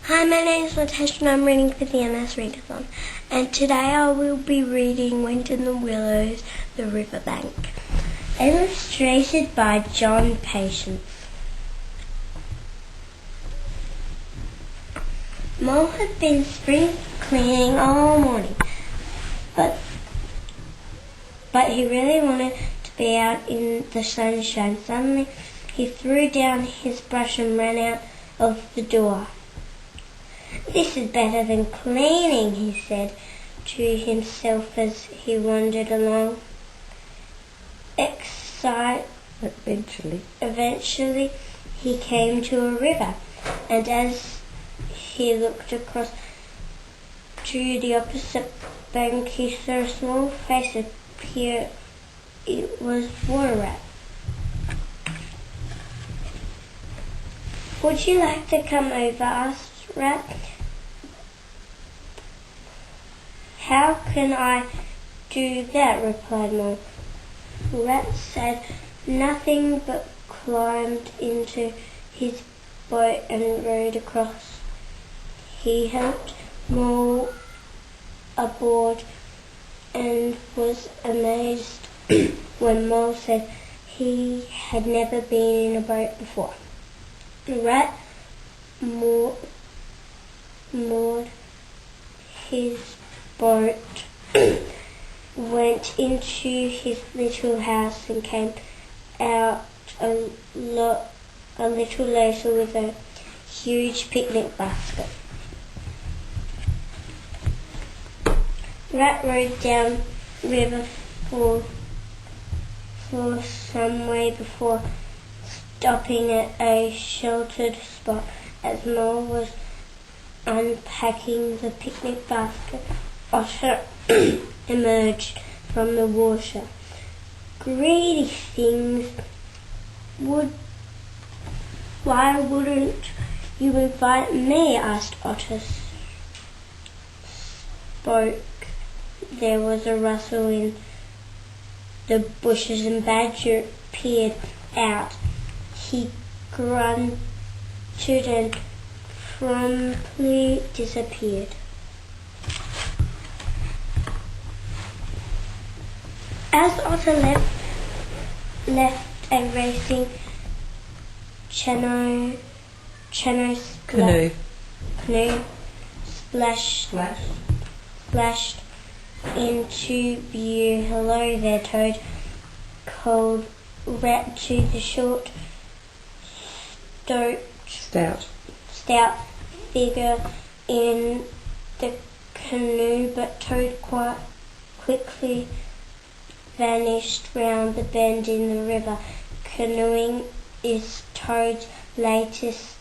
Hi, my name is Tash and I'm reading for the MS Readathon. And today I will be reading Went in the Willows, the Riverbank. Illustrated by John Patience. Mole had been spring cleaning all morning, but he really wanted to be out in the sunshine. Suddenly he threw down his brush and ran out of the door. "This is better than cleaning," he said to himself as he wandered along. Eventually he came to a river, and as he looked across to the opposite bank he saw a small face appear. It was Water Rat. "Would you like to come over?" asked Rat. "How can I do that?" replied Mole. Rat said nothing but climbed into his boat and rowed across. He helped Mole aboard and was amazed when Mole said he had never been in a boat before. Rat moored his boat, went into his little house and came out a little later with a huge picnic basket. Rat rode down river for some way before stopping at a sheltered spot. As Mole was unpacking the picnic basket, Otter emerged from the water. "Greedy things, why wouldn't you invite me?" asked Otter. Spoke. There was a rustle in the bushes and Badger peered out. He grunted and promptly disappeared. As Otter left a racing canoe splashed into view. "Hello there, Toad," called Rat to the short, stout figure in the canoe, but Toad quite quickly vanished round the bend in the river. "Canoeing is Toad's latest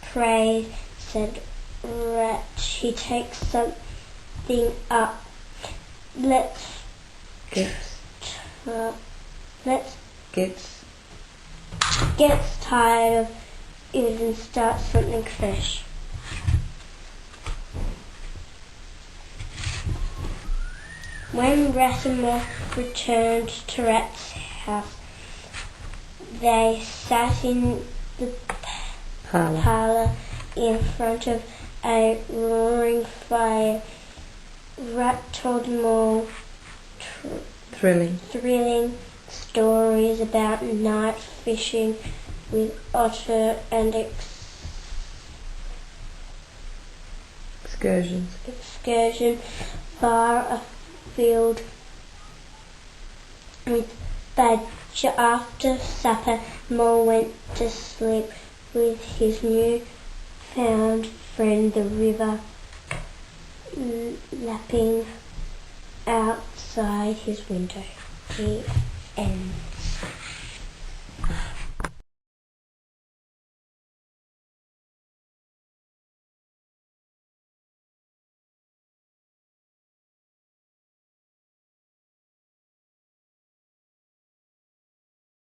craze," said Rat. "He takes something up. Let's gets tired of it and start something fresh." When Rat and Mole returned to Rat's house, they sat in the parlour in front of a roaring fire. Rat told Mole thrilling stories about night fishing with Otter and excursion far afield with Badger. After supper, Mole went to sleep with his new-found friend, the river lapping outside his window. The end.